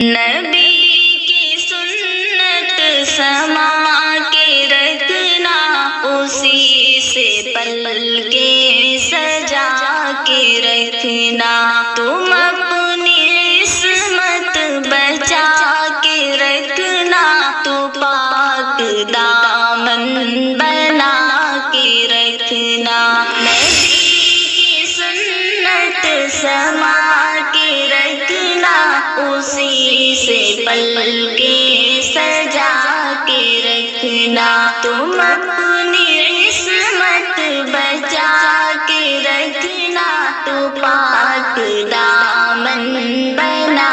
نبی کی سنت سما کے رکھنا، اسی سے پل کے سجا کے رکھنا، تم اپنی عصمت بچا کے رکھنا، تو پاک دامن بنا کے رکھنا، نبی کی سنت سما کے رکھنا، اسی سے پل کے سجا کے رکھنا، تم اپنی عصمت بچا کے رکھنا، تو پاک دامن بنا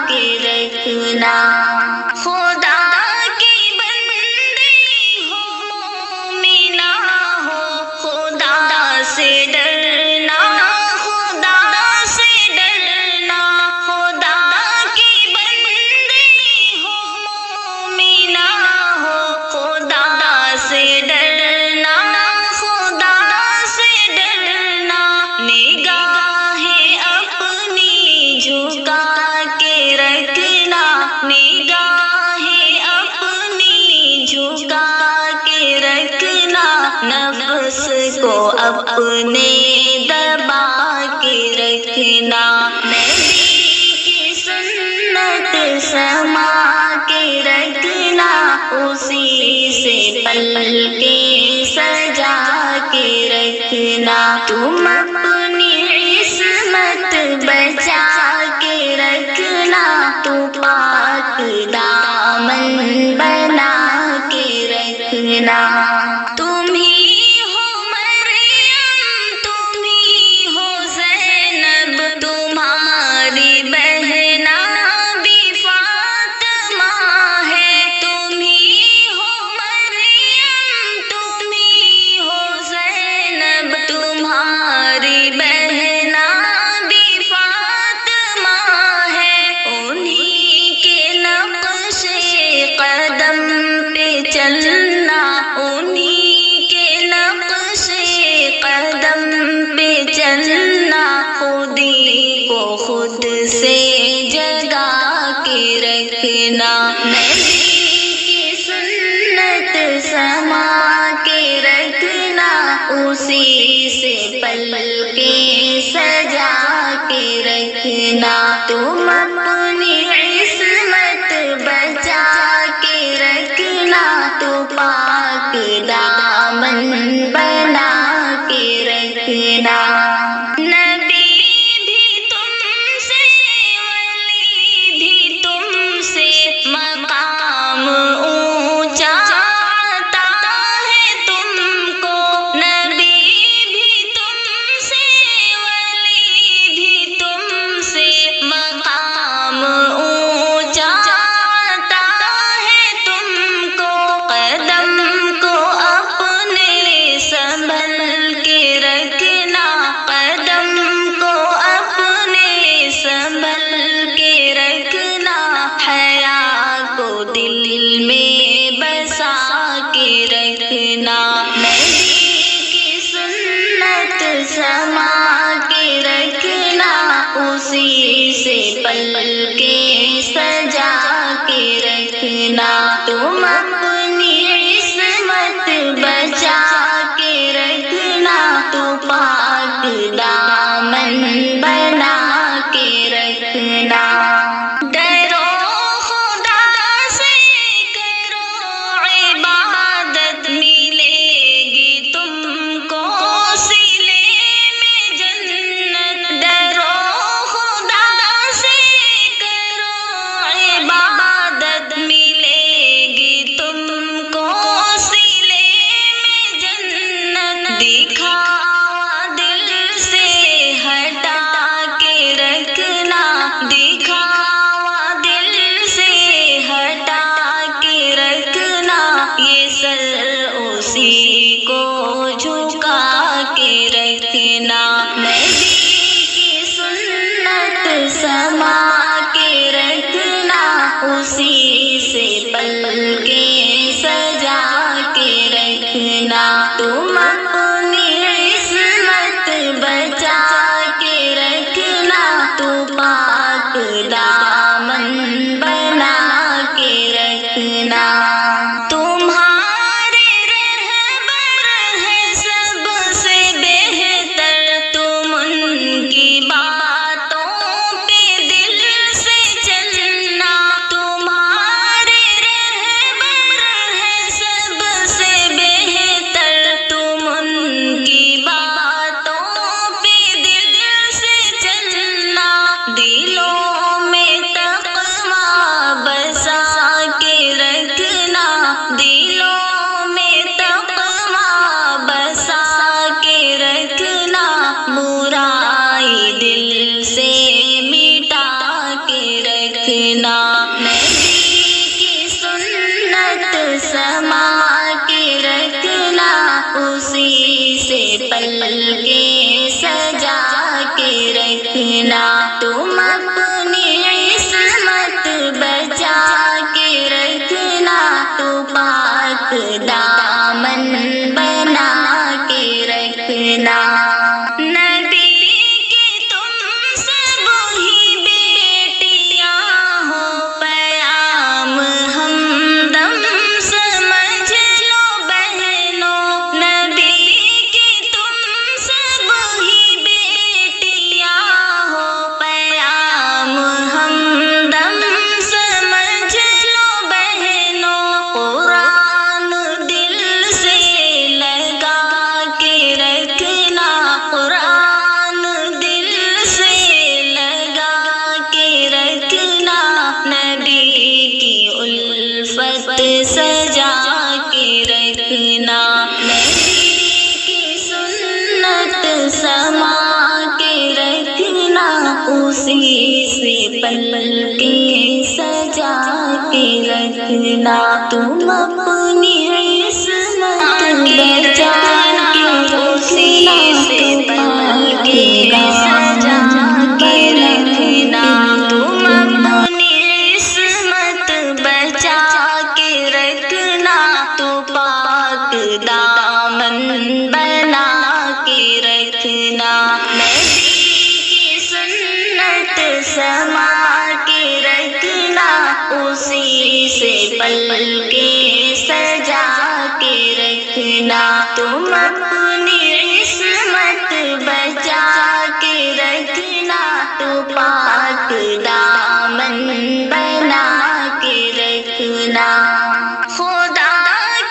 کے رکھنا، خدا کی بندگی ہو مومنہ ہو، خدا سے ڈرنا، خدا سے ڈرنا، خدا کی بندگی ہو مومنہ ہو، خدا سے ڈرنا، خدا سے ڈرنا، نگاہیں اپنی جھکا کے رکھنا، نگاہیں اپنی جھکا کے رکھنا، نفس کو اپنے دبا کے رکھنا، نبی کی سنت سما کے رکھنا، اسی سے پل کے سجا کے رکھنا، تم اپنی عصمت بچا کے رکھنا، تو پاک دامن بنا کے رکھنا، تم ہی ہو مریم، تم ہی ہو زینب، تمہاری بہنا بھی فاطمہ ہے، تم ہی ہو مریم، تم ہی ہو زینب، تمہاری بہنا بھی فاطمہ ہے، انہی کے نقش قدم پہ چلنا، انہی کے نقش قدم پہ چلنا، خودی کو خود سے جگا کے رکھنا، نبی کی سنت سما کے رکھنا، اسی سے پل کے سجا کے رکھنا، تم اپنی عصمت بچا کے رکھنا، تو پاک دامن بنا کے رکھنا، نبی بھی تم سے، ولی بھی تم سے، مقام اونچا عطا ہے تم کو، نبی بھی تم سے، ولی بھی تم سے، مقام اونچا عطا ہے تم کو، قدم کو اپنے سنبھل کے رکھنا، قدم کو اپنے سنبھل کے رکھنا، حیا کو دل میں بسا کے رکھنا، نبی کی سنت سما کے رکھنا، اسی سے پل کے سجا کے رکھنا، تم اپنی عصمت بچا کے رکھنا، تو پاک دامن بنا کے رکھنا، ڈرو خدا سے کرو عبادت، ملے گی تم کو صلے میں جنت، ڈرو خدا سے کرو عبادت، ملے گی تم سجا کے رکھنا، نبی کی سنت سما کے رکھنا، اسی سے پلکیں سجا کے رکھنا، تم اپنی عصمت بچا کے رکھنا، سے پلکیں سجا کے رکھنا، تم اپنی عصمت بچا کے رکھنا، تو پاک دامن بنا کے رکھنا، نبی کی سنت سما کے رکھنا، اسی سے پلکیں سجا کے رکھنا، تم اپنی عصمت بچا کے رکھنا، تو پاک دامن بنا کے رکھنا، خدا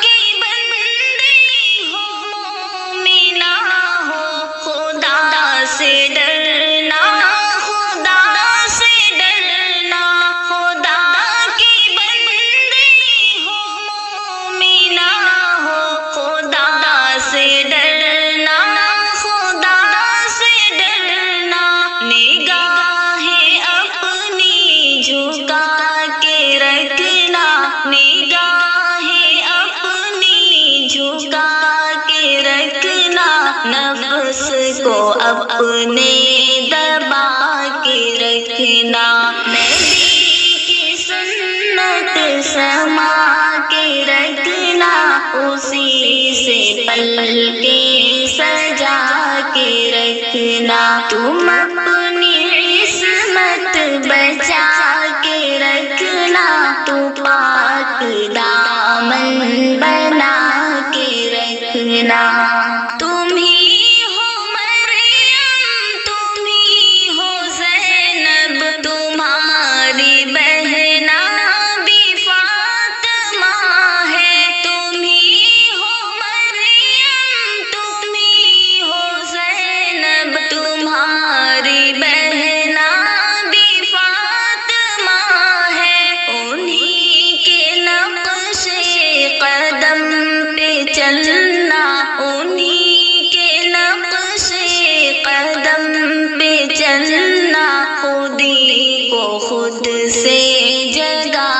کی بندی ہو مومنہ ہو، خدا سے ڈرنا، خدا سے ڈرنا، خدا کی بندی ہو مومنہ ہو، خدا سے ڈرنا، خدا سے ڈرنا، نگاہیں اپنی جھکا کے رکھنا، نگاہیں اپنی جھکا کے رکھنا، نفس کو اپنے دبا کے رکھنا، نبی کی سنت سما کے رکھنا، اسی سے پلکیں سجا کے رکھنا، تم اپنی عصمت بچا کے رکھنا، تو پاک دامن بنا کے رکھنا، تم ہی ہو مریم، تم ہی ہو زینب، تمہاری بہنا بھی فاطمہ ہے، تم ہی ہو مریم، تم ہی ہو زینب، تمہاری بہنا بھی فاطمہ ہے، انہی کے نقش قدم پہ چلنا، انہی کے نقش قدم پہ چلنا، خودی کو خود سے جگا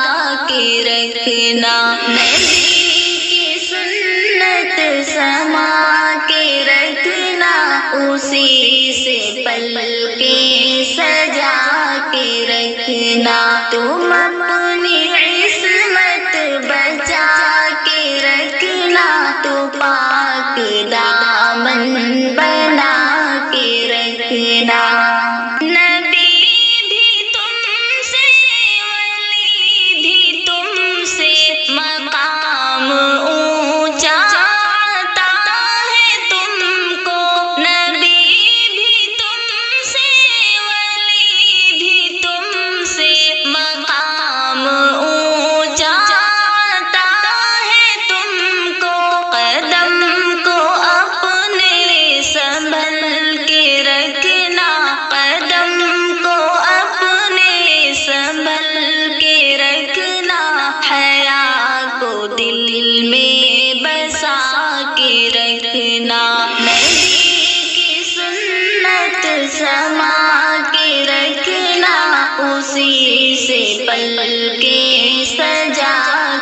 کے رکھنا، نبی کی سنت سما کے رکھنا، اسی سے پلکیں سجا کے رکھنا، تم اپنی عصمت بچا کے رکھنا، تو پاک دامن بنا کے رکھنا، نبی بھی تم سے، ولی بھی تم سے، مقام اونچا عطا ہے تم کو، نبی بھی تم سے، ولی بھی تم سے، مقام اونچا عطا ہے تم کو، قدم کو اپنے سنبھل کے رکھنا، قدم کو اپنے سنبھل کے رکھنا، حیا کو دل میں بسا کے رکھنا، نبی کی سنت سما کے رکھنا، اسی سے پلکیں سجا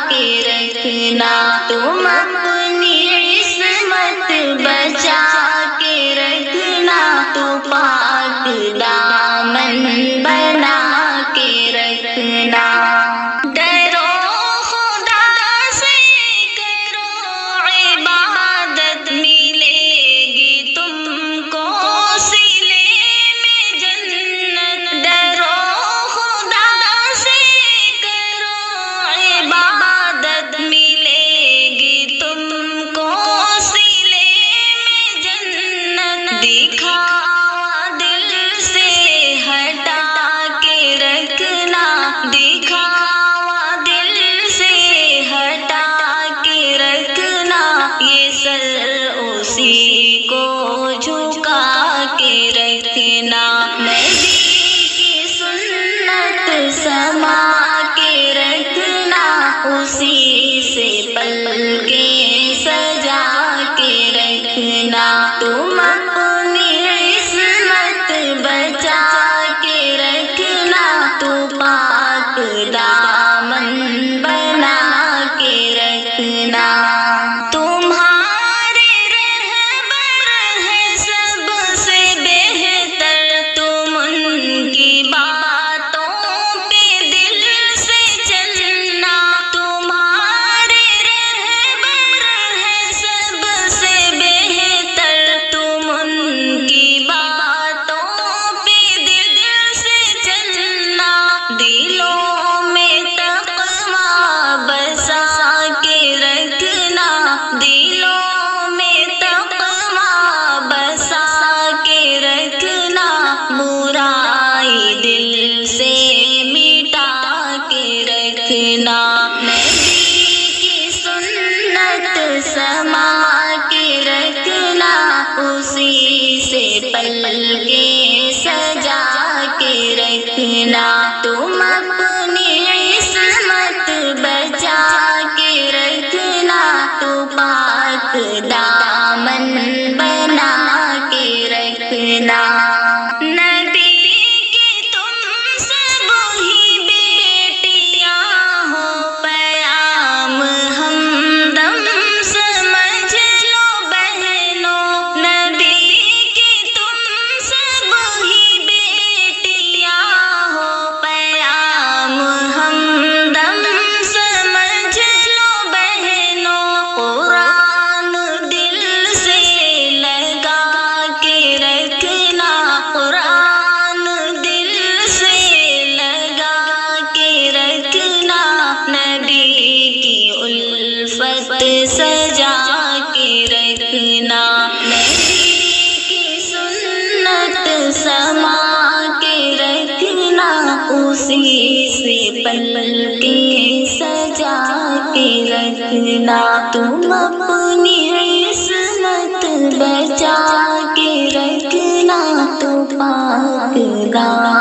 کے رکھنا، تم اپنی عصمت بچا کے رکھنا، تو پاک دامن بنا کے رکھنا، ڈرو خدا سے کرو عبادت، ملے گی تم کو صلے میں جنت، ڈرو خدا سے کرو عبادت، ملے گی تم رکھنا، نبی کی سنت سما کے رکھنا، اسی سے پلکیں سجا کے رکھنا، تم اپنی عصمت بچا کے رکھنا، تو پاک دامن بنا کے رکھنا، نبی کی تم سب ہی بیٹیاں ہو، پیام ہمدم سمجھ لو بہنوں، نبی کی تم سب ہی بیٹیاں ہو، پیام ہمدم سمجھ لو بہنوں، قرآن دل سے لگا کے رکھنا، قرآن دل سے لگا کے رکھنا، نبی کی الفت سجا کے رکھنا، نبی کی سنت سما کے رکھنا، اسی سے پلکیں سجا کے رکھنا، تم اپنی عصمت بچا کے رکھنا، تو پاک دامن